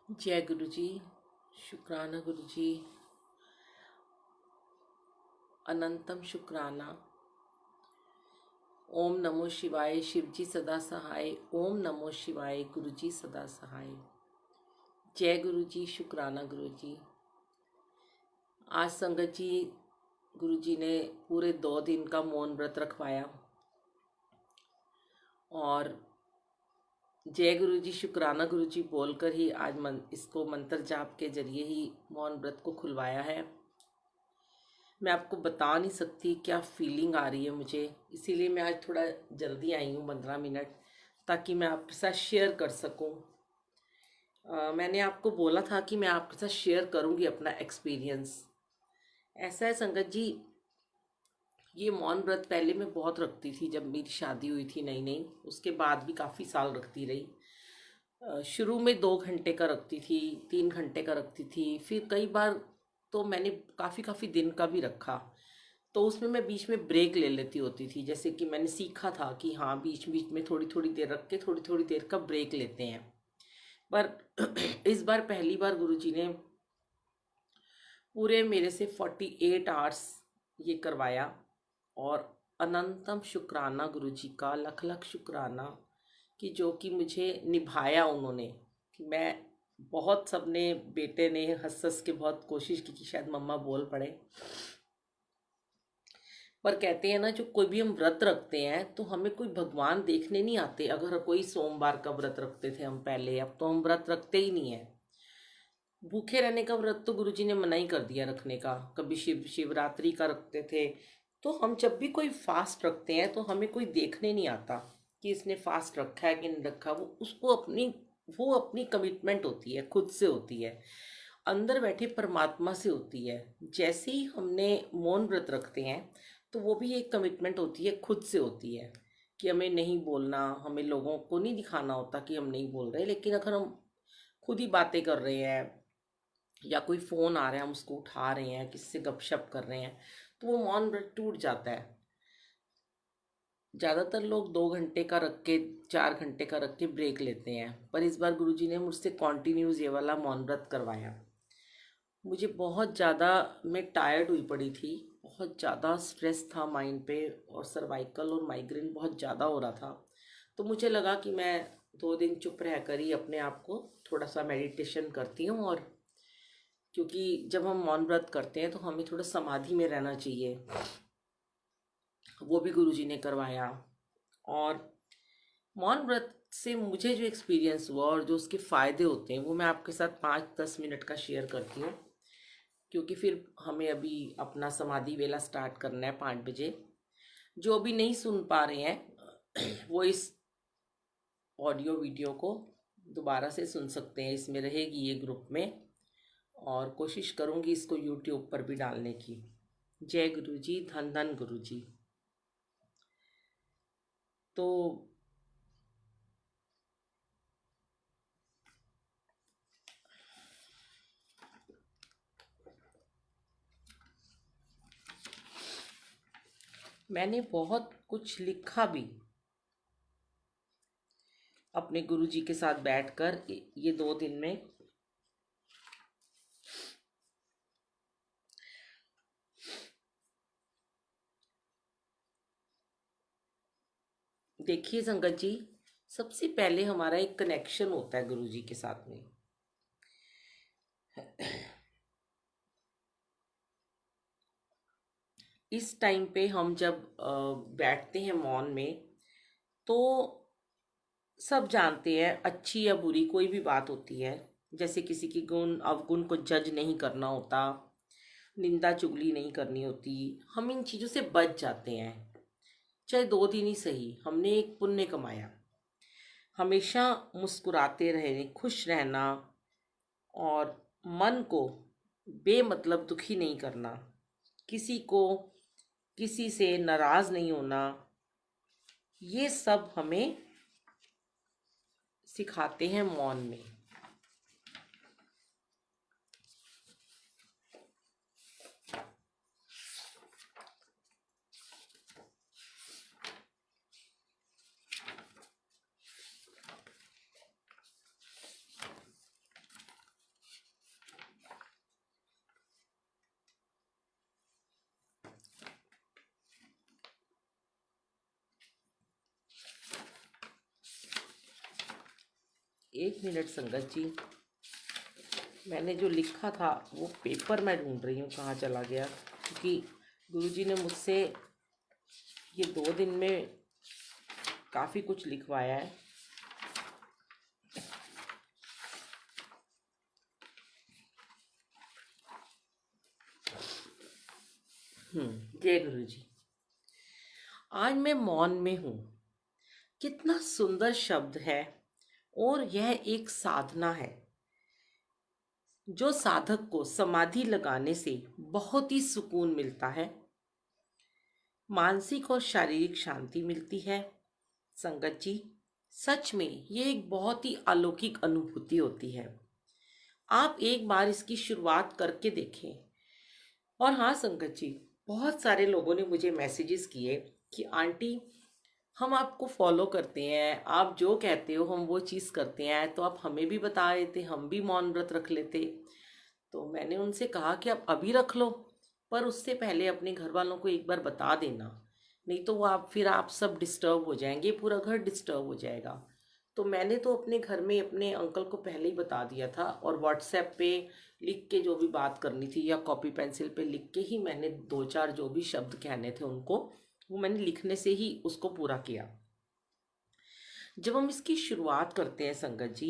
जय गुरु जी। शुक्राना गुरु जी। अनंतम शुक्राना। ओम नमो शिवाय। शिव जी सदा सहाय। ओम नमो शिवाय। गुरु जी सदा सहाय। जय गुरु जी। शुक्राना गुरु जी। आज संगत जी, गुरु जी ने पूरे 2 दिन का मौन व्रत रखवाया और जय गुरु जी शुक्राना गुरु जी बोलकर ही आज इसको मंत्र जाप के जरिए ही मौन व्रत को खुलवाया है। मैं आपको बता नहीं सकती क्या फीलिंग आ रही है मुझे, इसीलिए मैं आज थोड़ा जल्दी आई हूँ 15 मिनट, ताकि मैं आपके साथ शेयर कर सकूँ। मैंने आपको बोला था कि मैं आपके साथ शेयर करूँगी अपना एक्सपीरियंस। ऐसा है संगत जी, ये मौन व्रत पहले मैं बहुत रखती थी जब मेरी शादी हुई थी नई नई, उसके बाद भी काफ़ी साल रखती रही। शुरू में 2 घंटे का रखती थी, 3 घंटे का रखती थी, फिर कई बार तो मैंने काफ़ी काफ़ी दिन का भी रखा। तो उसमें मैं बीच में ब्रेक ले लेती होती थी, जैसे कि मैंने सीखा था कि हाँ बीच बीच में थोड़ी थोड़ी देर रख के थोड़ी थोड़ी देर का ब्रेक लेते हैं। पर इस बार पहली बार गुरुजी ने पूरे मेरे से 48 आवर्स ये करवाया। और अनंतम शुक्राना गुरुजी का, लख लख शुक्राना कि जो कि मुझे निभाया उन्होंने। कि मैं बहुत, सबने बेटे ने हंस हंस के बहुत कोशिश की कि शायद मम्मा बोल पड़े, पर कहते हैं ना जो कोई भी हम व्रत रखते हैं तो हमें कोई भगवान देखने नहीं आते। अगर कोई सोमवार का व्रत रखते थे हम पहले, अब तो हम व्रत रखते ही नहीं है। भूखे रहने का व्रत तो गुरुजी ने मना ही कर दिया रखने का। कभी शिवरात्रि का रखते थे। तो हम जब भी कोई फास्ट रखते हैं तो हमें कोई देखने नहीं आता कि इसने फास्ट रखा है कि नहीं रखा। वो अपनी कमिटमेंट होती है, खुद से होती है, अंदर बैठे परमात्मा से होती है। जैसे ही हमने मौन व्रत रखते हैं तो वो भी एक कमिटमेंट होती है, खुद से होती है कि हमें नहीं बोलना, हमें लोगों को नहीं दिखाना होता कि हम नहीं बोल रहे। लेकिन अगर हम खुद ही बातें कर रहे हैं या कोई फ़ोन आ रहा है हम उसको उठा रहे हैं, किसी से गपशप कर रहे हैं, तो वो मौन व्रत टूट जाता है। ज़्यादातर लोग 2 घंटे का रख के, 4 घंटे का रख के ब्रेक लेते हैं, पर इस बार गुरुजी ने मुझसे कॉन्टिन्यूस ये वाला मौन व्रत करवाया। मुझे बहुत ज़्यादा, मैं टायर्ड हुई पड़ी थी, बहुत ज़्यादा स्ट्रेस था माइंड पे, और सर्वाइकल और माइग्रेन बहुत ज़्यादा हो रहा था। तो मुझे लगा कि मैं 2 दिन चुप रह कर ही अपने आप को थोड़ा सा मेडिटेशन करती हूँ। और क्योंकि जब हम मौन व्रत करते हैं तो हमें थोड़ा समाधि में रहना चाहिए, वो भी गुरुजी ने करवाया। और मौन व्रत से मुझे जो एक्सपीरियंस हुआ और जो उसके फ़ायदे होते हैं वो मैं आपके साथ 5-10 मिनट का शेयर करती हूँ, क्योंकि फिर हमें अभी अपना समाधि वेला स्टार्ट करना है 5 बजे। जो अभी नहीं सुन पा रहे हैं वो इस ऑडियो वीडियो को दोबारा से सुन सकते हैं, इसमें रहेगी ये ग्रुप में। और कोशिश करूँगी इसको यूट्यूब पर भी डालने की। जय गुरु जी। धन धन गुरु जी। तो मैंने बहुत कुछ लिखा भी अपने गुरु जी के साथ बैठकर ये 2 दिन में। देखिए संगत जी, सबसे पहले हमारा एक कनेक्शन होता है गुरु जी के साथ में। इस टाइम पे हम जब बैठते हैं मौन में, तो सब जानते हैं अच्छी या बुरी कोई भी बात होती है, जैसे किसी की गुण अवगुण को जज नहीं करना होता, निंदा चुगली नहीं करनी होती, हम इन चीज़ों से बच जाते हैं। चाहे 2 दिन ही सही, हमने एक पुण्य कमाया। हमेशा मुस्कुराते रहने, खुश रहना, और मन को बेमतलब दुखी नहीं करना, किसी को किसी से नाराज नहीं होना, ये सब हमें सिखाते हैं मौन में। एक मिनट संगत जी, मैंने जो लिखा था वो पेपर मैं ढूंढ रही हूँ कहाँ चला गया, क्योंकि गुरुजी ने मुझसे ये 2 दिन में काफ़ी कुछ लिखवाया है। जय गुरुजी। आज मैं मौन में हूँ। कितना सुंदर शब्द है, और यह एक साधना है जो साधक को समाधि लगाने से बहुत ही सुकून मिलता है, मानसिक और शारीरिक शांति मिलती है। संगत जी, सच में ये एक बहुत ही अलौकिक अनुभूति होती है। आप एक बार इसकी शुरुआत करके देखें। और हाँ संगत जी, बहुत सारे लोगों ने मुझे मैसेजेस किए कि आंटी, हम आपको फॉलो करते हैं, आप जो कहते हो हम वो चीज़ करते हैं, तो आप हमें भी बता देते, हम भी मौन व्रत रख लेते। तो मैंने उनसे कहा कि आप अभी रख लो, पर उससे पहले अपने घर वालों को एक बार बता देना, नहीं तो वो आप सब डिस्टर्ब हो जाएंगे, पूरा घर डिस्टर्ब हो जाएगा। तो मैंने तो अपने घर में अपने अंकल को पहले ही बता दिया था, और व्हाट्सएप पे लिख के जो भी बात करनी थी या कॉपी पेंसिल पे लिख के ही मैंने 2-4 जो भी शब्द कहने थे उनको, वो मैंने लिखने से ही उसको पूरा किया। जब हम इसकी शुरुआत करते हैं संगत जी,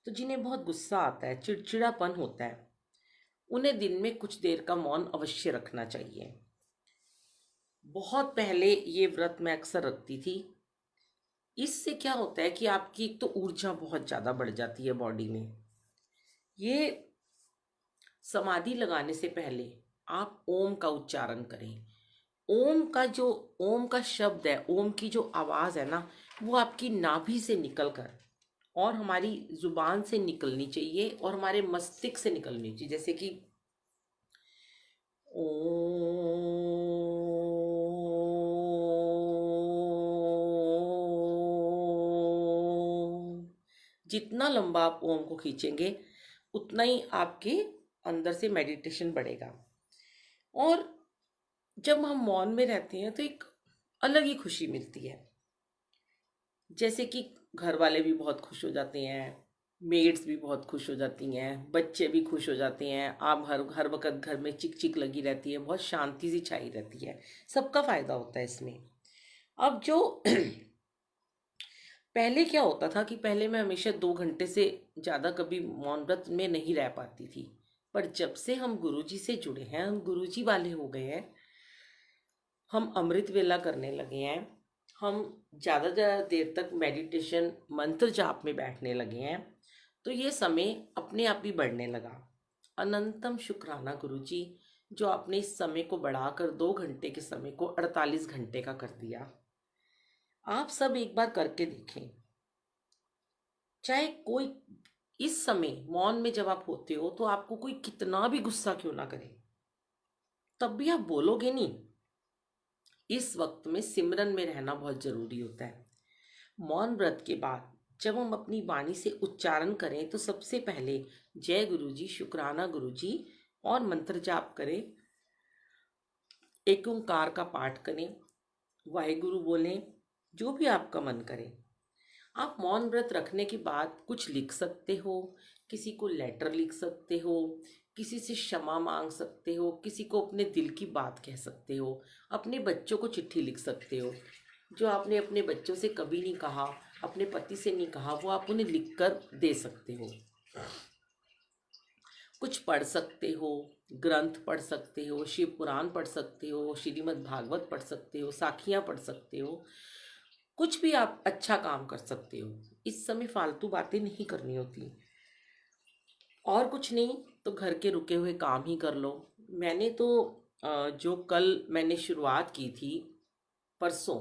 तो जिन्हें बहुत गुस्सा आता है, चिड़चिड़ापन होता है, उन्हें दिन में कुछ देर का मौन अवश्य रखना चाहिए। बहुत पहले ये व्रत मैं अक्सर रखती थी। इससे क्या होता है कि आपकी एक तो ऊर्जा बहुत ज़्यादा बढ़ जाती है बॉडी में। ये समाधि लगाने से पहले आप ओम का उच्चारण करें। ओम का शब्द है, ओम की जो आवाज़ है ना, वो आपकी नाभि से निकल कर और हमारी जुबान से निकलनी चाहिए और हमारे मस्तिष्क से निकलनी चाहिए, जैसे कि ओम। जितना लंबा आप ओम को खींचेंगे, उतना ही आपके अंदर से मेडिटेशन बढ़ेगा। और जब हम मौन में रहते हैं तो एक अलग ही खुशी मिलती है, जैसे कि घर वाले भी बहुत खुश हो जाते हैं, मेड्स भी बहुत खुश हो जाती हैं, बच्चे भी खुश हो जाते हैं। आप हर हर वक्त घर में चिक चिक लगी रहती है, बहुत शांति सी छाई रहती है, सबका फायदा होता है इसमें। अब जो पहले क्या होता था कि पहले मैं हमेशा 2 घंटे से ज़्यादा कभी मौन व्रत में नहीं रह पाती थी, पर जब से हम गुरुजी से जुड़े हैं, हम गुरुजी वाले हो गए हैं, हम अमृत वेला करने लगे हैं, हम ज़्यादा ज़्यादा देर तक मेडिटेशन मंत्र जाप में बैठने लगे हैं, तो ये समय अपने आप ही बढ़ने लगा। अनंतम शुक्राना गुरुजी, जो आपने इस समय को बढ़ाकर 2 घंटे के समय को 48 घंटे का कर दिया। आप सब एक बार करके देखें। चाहे कोई इस समय मौन में जब आप होते हो तो आपको कोई कितना भी गुस्सा क्यों ना करे, तब भी आप बोलोगे नहीं। इस वक्त में सिमरन में रहना बहुत जरूरी होता है। मौन व्रत के बाद जब हम अपनी वाणी से उच्चारण करें तो सबसे पहले जय गुरुजी, शुक्राना गुरुजी और मंत्र जाप करें, एक ओंकार का पाठ करें, वाहेगुरु बोलें, जो भी आपका मन करे। आप मौन व्रत रखने के बाद कुछ लिख सकते हो, किसी को लेटर लिख सकते हो, किसी से क्षमा मांग सकते हो, किसी को अपने दिल की बात कह सकते हो, अपने बच्चों को चिट्ठी लिख सकते हो, जो आपने अपने बच्चों से कभी नहीं कहा, अपने पति से नहीं कहा, वो आप उन्हें लिख कर दे सकते हो। कुछ पढ़ सकते हो, ग्रंथ पढ़ सकते हो, शिव पुराण पढ़ सकते हो, श्रीमद् भागवत पढ़ सकते हो, साखियाँ पढ़ सकते हो, कुछ भी आप अच्छा काम कर सकते हो। इस समय फालतू बातें नहीं करनी होती। और कुछ नहीं तो घर के रुके हुए काम ही कर लो। मैंने तो जो कल मैंने शुरुआत की थी परसों,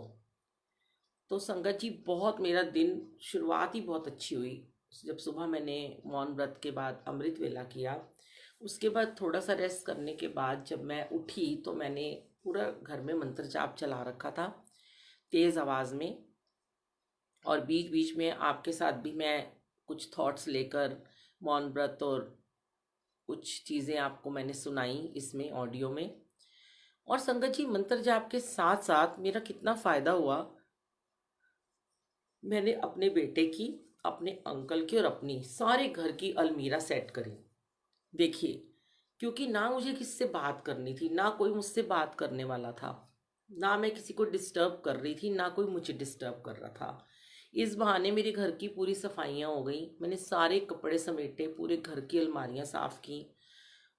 तो संगत जी बहुत मेरा दिन शुरुआत ही बहुत अच्छी हुई। जब सुबह मैंने मौन व्रत के बाद अमृत वेला किया, उसके बाद थोड़ा सा रेस्ट करने के बाद जब मैं उठी तो मैंने पूरा घर में मंत्र जाप चला रखा था तेज़ आवाज़ में, और बीच बीच में आपके साथ भी मैं कुछ थॉट्स लेकर मौन व्रत और कुछ चीज़ें आपको मैंने सुनाई इसमें ऑडियो में। और संगत जी, मंत्र जाप के साथ साथ मेरा कितना फ़ायदा हुआ, मैंने अपने बेटे की अपने अंकल की और अपनी सारे घर की अलमीरा सेट करी। देखिए, क्योंकि ना मुझे किससे बात करनी थी, ना कोई मुझसे बात करने वाला था, ना मैं किसी को डिस्टर्ब कर रही थी, ना कोई मुझे डिस्टर्ब कर रहा था। इस बहाने मेरे घर की पूरी सफाइयाँ हो गई, मैंने सारे कपड़े समेटे, पूरे घर की अलमारियाँ साफ़ की,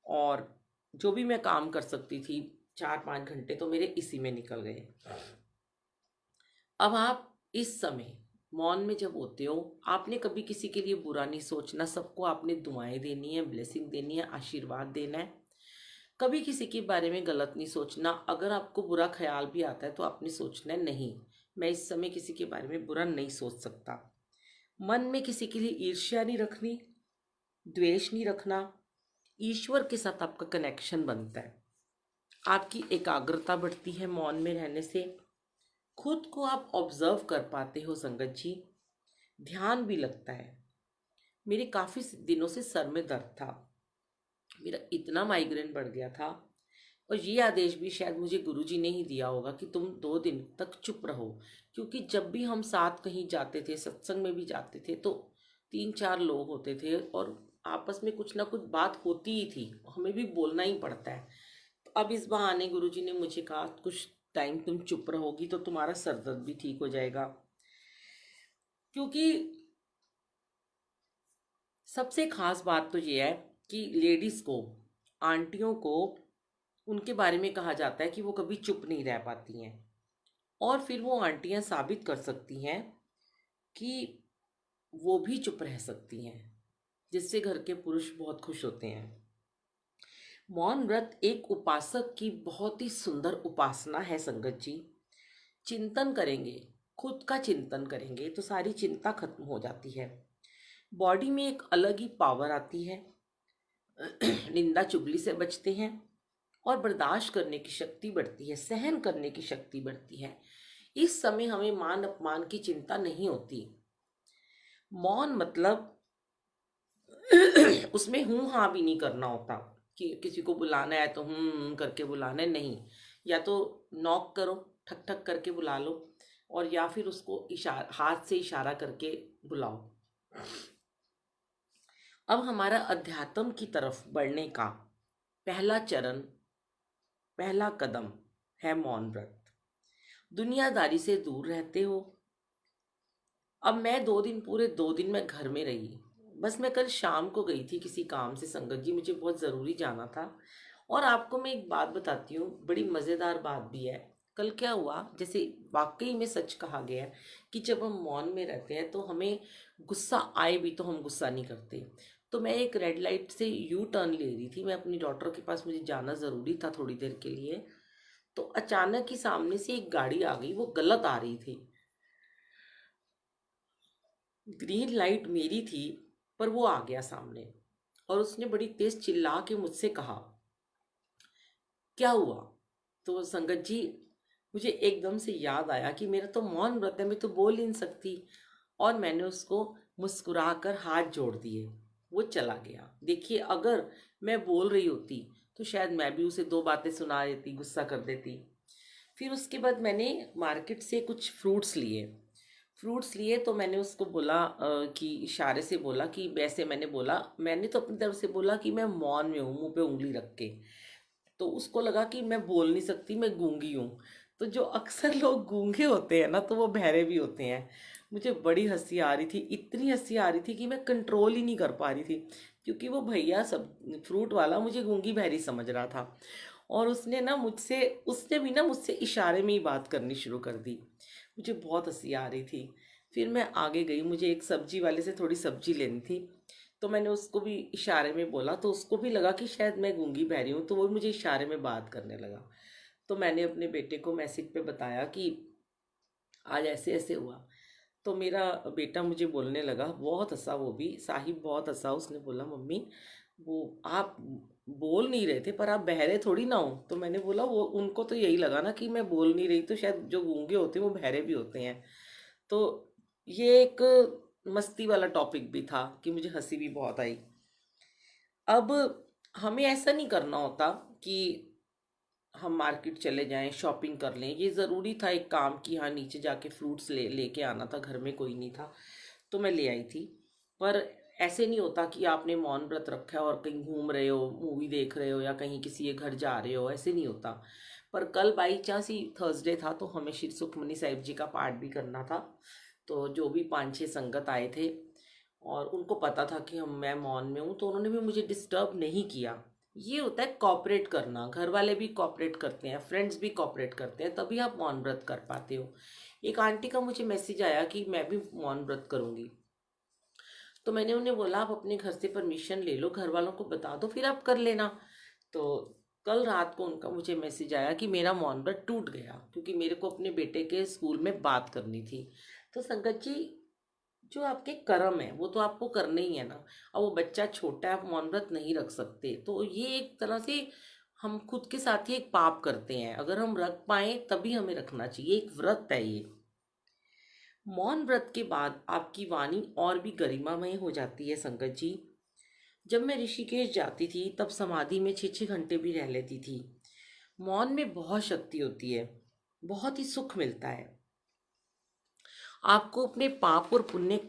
और जो भी मैं काम कर सकती थी 4-5 घंटे तो मेरे इसी में निकल गए। अब आप इस समय मौन में जब होते हो, आपने कभी किसी के लिए बुरा नहीं सोचना, सबको आपने दुआएं देनी है, ब्लेसिंग देनी है, आशीर्वाद देना है। कभी किसी के बारे में गलत नहीं सोचना। अगर आपको बुरा ख्याल भी आता है तो आपने सोचना है, नहीं, मैं इस समय किसी के बारे में बुरा नहीं सोच सकता। मन में किसी के लिए ईर्ष्या नहीं रखनी, द्वेष नहीं रखना। ईश्वर के साथ आपका कनेक्शन बनता है, आपकी एकाग्रता बढ़ती है मौन में रहने से। खुद को आप ऑब्जर्व कर पाते हो संगत जी, ध्यान भी लगता है। मेरे काफ़ी दिनों से सर में दर्द था, मेरा इतना माइग्रेन बढ़ गया था, और ये आदेश भी शायद मुझे गुरुजी ने ही दिया होगा कि तुम 2 दिन तक चुप रहो। क्योंकि जब भी हम साथ कहीं जाते थे, सत्संग में भी जाते थे, तो 3-4 लोग होते थे और आपस में कुछ ना कुछ बात होती ही थी, हमें भी बोलना ही पड़ता है। तो अब इस बहाने गुरुजी ने मुझे कहा कुछ टाइम तुम चुप रहोगी तो तुम्हारा सर दर्द भी ठीक हो जाएगा। क्योंकि सबसे खास बात तो ये है कि लेडीज़ को, आंटियों को, उनके बारे में कहा जाता है कि वो कभी चुप नहीं रह पाती हैं, और फिर वो आंटियां साबित कर सकती हैं कि वो भी चुप रह सकती हैं, जिससे घर के पुरुष बहुत खुश होते हैं। मौन व्रत एक उपासक की बहुत ही सुंदर उपासना है संगत जी। चिंतन करेंगे, खुद का चिंतन करेंगे तो सारी चिंता खत्म हो जाती है। बॉडी में एक अलग ही पावर आती है, निंदा चुगली से बचते हैं, और बर्दाश्त करने की शक्ति बढ़ती है, सहन करने की शक्ति बढ़ती है। इस समय हमें मान अपमान की चिंता नहीं होती। मौन मतलब उसमें हूँ हाँ भी नहीं करना होता कि किसी को बुलाना है तो करके बुलाना है, नहीं। या तो नॉक करो, ठक ठक करके बुला लो, और या फिर उसको इशारा, हाथ से इशारा करके बुलाओ। अब हमारा अध्यात्म की तरफ बढ़ने का पहला चरण, पहला कदम है मौन व्रत। दुनियादारी से दूर रहते हो। अब मैं 2 दिन, पूरे 2 दिन मैं घर में रही। बस मैं कल शाम को गई थी किसी काम से संगत जी, मुझे बहुत ज़रूरी जाना था। और आपको मैं एक बात बताती हूँ, बड़ी मज़ेदार बात भी है। कल क्या हुआ, जैसे वाकई में सच कहा गया है कि जब हम मौन में रहते हैं तो हमें गुस्सा आए भी तो हम गुस्सा नहीं करते। तो मैं एक रेड लाइट से यू टर्न ले रही थी, मैं अपनी डॉटर के पास, मुझे जाना ज़रूरी था थोड़ी देर के लिए। तो अचानक ही सामने से एक गाड़ी आ गई, वो गलत आ रही थी। ग्रीन लाइट मेरी थी, पर वो आ गया सामने, और उसने बड़ी तेज चिल्ला के मुझसे कहा, क्या हुआ? तो संगत जी, मुझे एकदम से याद आया कि मेरा तो मौन व्रत है, मैं तो बोल ही नहीं सकती। और मैंने उसको मुस्कुराकर हाथ जोड़ दिए, वो चला गया। देखिए, अगर मैं बोल रही होती तो शायद मैं भी उसे 2 बातें सुना देती, गुस्सा कर देती। फिर उसके बाद मैंने मार्केट से कुछ फ्रूट्स लिए तो मैंने उसको बोला कि इशारे से बोला कि, वैसे मैंने तो अपनी तरफ से बोला कि मैं मौन में हूँ, मुंह पे उंगली रख के। तो उसको लगा कि मैं बोल नहीं सकती, मैं गूंगी हूँ। तो जो अक्सर लोग गूंगे होते हैं ना, तो वो बहरे भी होते हैं। मुझे बड़ी हंसी आ रही थी, इतनी हंसी आ रही थी कि मैं कंट्रोल ही नहीं कर पा रही थी, क्योंकि वो भैया, सब फ्रूट वाला, मुझे गूंगी बहरी समझ रहा था। और उसने भी ना मुझसे इशारे में ही बात करनी शुरू कर दी। मुझे बहुत हंसी आ रही थी। फिर मैं आगे गई, मुझे एक सब्जी वाले से थोड़ी सब्जी लेनी थी, तो मैंने उसको भी इशारे में बोला, तो उसको भी लगा कि शायद मैं गूंगी बहरी हूँ, तो वो मुझे इशारे में बात करने लगा। तो मैंने अपने बेटे को मैसेज पे बताया कि आज ऐसे ऐसे हुआ। तो मेरा बेटा मुझे बोलने लगा, बहुत हंसा, वो भी साहिब बहुत हंसा। उसने बोला, मम्मी, वो आप बोल नहीं रहे थे, पर आप बहरे थोड़ी ना हो। तो मैंने बोला, वो उनको तो यही लगा ना कि मैं बोल नहीं रही, तो शायद जो गूंगे होते हैं वो बहरे भी होते हैं। तो ये एक मस्ती वाला टॉपिक भी था कि मुझे हंसी भी बहुत आई। अब हमें ऐसा नहीं करना होता कि हम मार्केट चले जाएं, शॉपिंग कर लें। ये ज़रूरी था एक काम कि हाँ, नीचे जाके फ्रूट्स लेके आना था, घर में कोई नहीं था। तो मैं ले आई थी। पर ऐसे नहीं होता कि आपने मौन व्रत रखा है और कहीं घूम रहे हो, मूवी देख रहे हो या कहीं किसी के घर जा रहे हो, ऐसे नहीं होता। पर कल बाई चांस ही थर्सडे था तो हमें श्री सुखमनी साहिब जी का पाठ भी करना था। तो जो भी 5-6 संगत आए थे और उनको पता था कि हम मैं मौन में हूँ, तो उन्होंने भी मुझे डिस्टर्ब नहीं किया। ये होता है कॉपरेट करना, घर वाले भी कॉपरेट करते हैं, फ्रेंड्स भी कॉपरेट करते हैं, तभी आप मौन व्रत कर पाते हो। एक आंटी का मुझे मैसेज आया कि मैं भी मौन व्रत करूँगी। तो मैंने उन्हें बोला आप अपने घर से परमिशन ले लो, घर वालों को बता दो, फिर आप कर लेना। तो कल रात को उनका मुझे मैसेज आया कि मेरा मौन व्रत टूट गया क्योंकि मेरे को अपने बेटे के स्कूल में बात करनी थी। तो संगत जी, जो आपके कर्म है वो तो आपको करने ही है ना। अब वो बच्चा छोटा है, आप मौन व्रत नहीं रख सकते, तो ये एक तरह से हम खुद के साथ ही एक पाप करते हैं। अगर हम रख पाए तभी हमें रखना चाहिए, एक व्रत है ये। मौन व्रत के बाद आपकी वाणी और भी गरिमामय हो जाती है संगत जी। जब मैं ऋषिकेश जाती थी तब समाधि में 6-6 घंटे भी रह लेती थी। मौन में बहुत शक्ति होती है, बहुत ही सुख मिलता है। आपको अपने पाप और पुण्य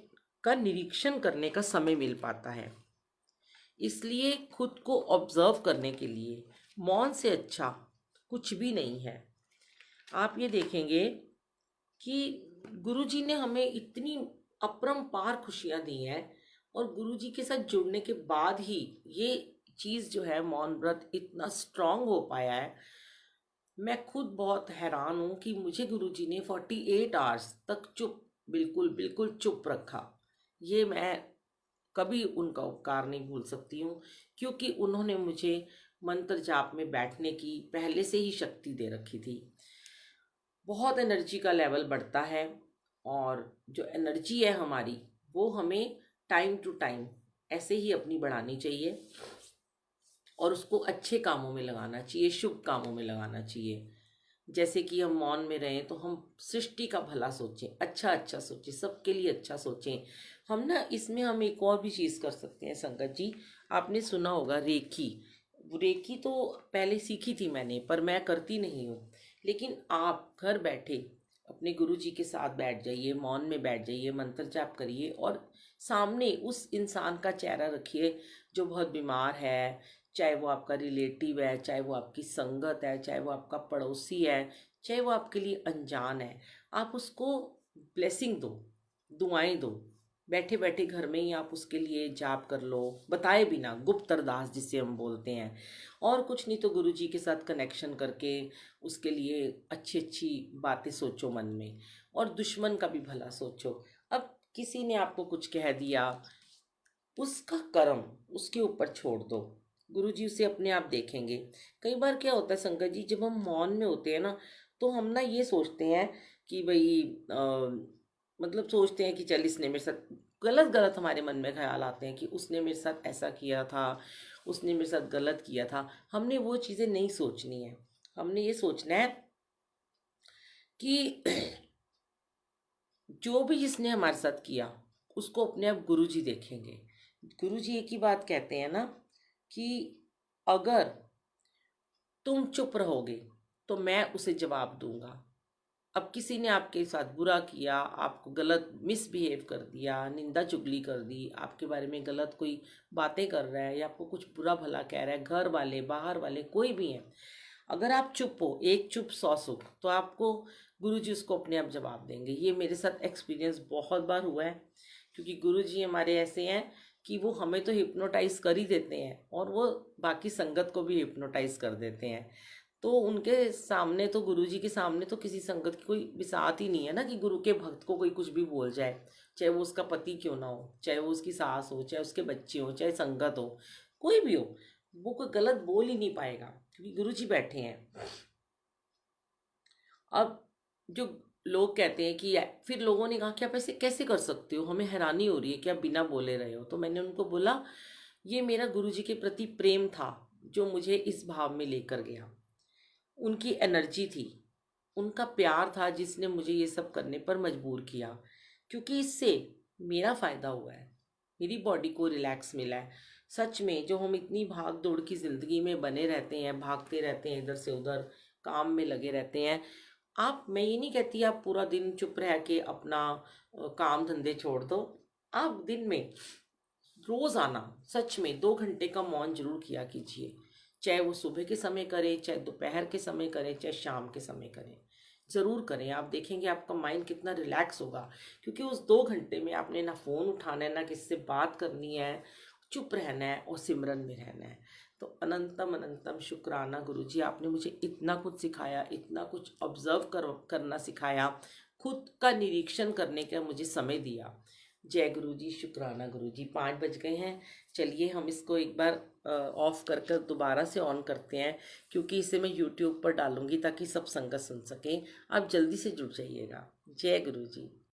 का निरीक्षण करने का समय मिल पाता है। इसलिए खुद को ऑब्जर्व करने के लिए मौन से अच्छा कुछ भी नहीं है। आप ये देखेंगे कि गुरुजी ने हमें इतनी अपरंपार खुशियाँ दी हैं और गुरुजी के साथ जुड़ने के बाद ही ये चीज़ जो है मौन व्रत इतना स्ट्रांग हो पाया है। मैं खुद बहुत हैरान हूँ कि मुझे गुरुजी ने 48 आवर्स तक चुप, बिल्कुल बिल्कुल चुप रखा। ये मैं कभी उनका उपकार नहीं भूल सकती हूँ, क्योंकि उन्होंने मुझे मंत्र जाप में बैठने की पहले से ही शक्ति दे रखी थी। बहुत एनर्जी का लेवल बढ़ता है और जो एनर्जी है हमारी वो हमें टाइम टू टाइम ऐसे ही अपनी बढ़ानी चाहिए और उसको अच्छे कामों में लगाना चाहिए, शुभ कामों में लगाना चाहिए। जैसे कि हम मौन में रहें तो हम सृष्टि का भला सोचें, अच्छा अच्छा सोचें, सबके लिए अच्छा सोचें। हम ना इसमें हम एक और भी चीज़ कर सकते हैं संगत जी। आपने सुना होगा रेकी। रेकी तो पहले सीखी थी मैंने, पर मैं करती नहीं हूँ। लेकिन आप घर बैठे अपने गुरु जी के साथ बैठ जाइए, मौन में बैठ जाइए, मंत्र जाप करिए और सामने उस इंसान का चेहरा रखिए जो बहुत बीमार है। चाहे वो आपका रिलेटिव है, चाहे वो आपकी संगत है, चाहे वो आपका पड़ोसी है, चाहे वो आपके लिए अनजान है। आप उसको ब्लेसिंग दो, दुआएं दो। बैठे बैठे घर में ही आप उसके लिए जाप कर लो, बताए बिना, गुप्त अरदास जिसे हम बोलते हैं। और कुछ नहीं तो गुरु जी के साथ कनेक्शन करके उसके लिए अच्छी अच्छी बातें सोचो मन में, और दुश्मन का भी भला सोचो। अब किसी ने आपको कुछ कह दिया, उसका कर्म उसके ऊपर छोड़ दो, गुरु जी उसे अपने आप देखेंगे। कई बार क्या होता है संगत जी, जब हम मौन में होते हैं ना, तो हम ना ये सोचते हैं कि भाई मतलब सोचते हैं कि चल इसने मेरे साथ गलत गलत, हमारे मन में ख्याल आते हैं कि उसने मेरे साथ ऐसा किया था, उसने मेरे साथ गलत किया था। हमने वो चीज़ें नहीं सोचनी है। हमने ये सोचना है कि जो भी जिसने हमारे साथ किया उसको अपने आप गुरु जी देखेंगे। गुरु जी एक ही बात कहते हैं ना कि अगर तुम चुप रहोगे तो मैं उसे जवाब दूंगा। अब किसी ने आपके साथ बुरा किया, आपको गलत मिसबिहेव कर दिया, निंदा चुगली कर दी, आपके बारे में गलत कोई बातें कर रहा है या आपको कुछ बुरा भला कह रहा है, घर वाले बाहर वाले कोई भी हैं, अगर आप चुप हो, एक चुप सौ सुख, तो आपको गुरु जी उसको अपने आप जवाब देंगे। ये मेरे साथ एक्सपीरियंस बहुत बार हुआ है, क्योंकि गुरु जी हमारे ऐसे हैं कि वो हमें तो हिप्नोटाइज कर ही देते हैं और वो बाकी संगत को भी हिप्नोटाइज कर देते हैं। तो उनके सामने तो, गुरु जी के सामने तो किसी संगत की कोई बिसात ही नहीं है ना कि गुरु के भक्त को कोई कुछ भी बोल जाए, चाहे वो उसका पति क्यों ना हो, चाहे वो उसकी सास हो, चाहे उसके बच्चे हो, चाहे संगत हो, कोई भी हो, वो कोई गलत बोल ही नहीं पाएगा क्योंकि गुरु जी बैठे हैं। अब जो लोग कहते हैं कि फिर लोगों ने कहा कि आप ऐसे कैसे कर सकते हो, हमें हैरानी हो रही है कि आप बिना बोले रहे हो। तो मैंने उनको बोला ये मेरा गुरु जी के प्रति प्रेम था जो मुझे इस भाव में लेकर गया। उनकी एनर्जी थी, उनका प्यार था जिसने मुझे ये सब करने पर मजबूर किया, क्योंकि इससे मेरा फ़ायदा हुआ है, मेरी बॉडी को रिलैक्स मिला है। सच में जो हम इतनी भाग दौड़ की ज़िंदगी में बने रहते हैं, भागते रहते हैं इधर से उधर, काम में लगे रहते हैं। आप, मैं ये नहीं कहती आप पूरा दिन चुप रह के अपना काम धंधे छोड़ दो, आप दिन में रोज़ाना सच में 2 घंटे का मौन जरूर किया कीजिए। चाहे वो सुबह के समय करें, चाहे दोपहर के समय करें, चाहे शाम के समय करें, ज़रूर करें। आप देखेंगे आपका माइंड कितना रिलैक्स होगा, क्योंकि उस 2 घंटे में आपने ना फ़ोन उठाना है, ना किसी से बात करनी है, चुप रहना है और सिमरन में रहना है। तो अनंतम अनंतम शुक्राना गुरुजी, आपने मुझे इतना कुछ सिखाया, इतना कुछ ऑब्जर्व करना सिखाया, खुद का निरीक्षण करने का मुझे समय दिया। जय गुरु जी, शुक्राना गुरु जी। 5 बज गए हैं। चलिए हम इसको एक बार ऑफ कर कर दोबारा से ऑन करते हैं, क्योंकि इसे मैं यूट्यूब पर डालूंगी ताकि सब संगत सुन सकें। आप जल्दी से जुड़ जाइएगा। जय गुरु जी।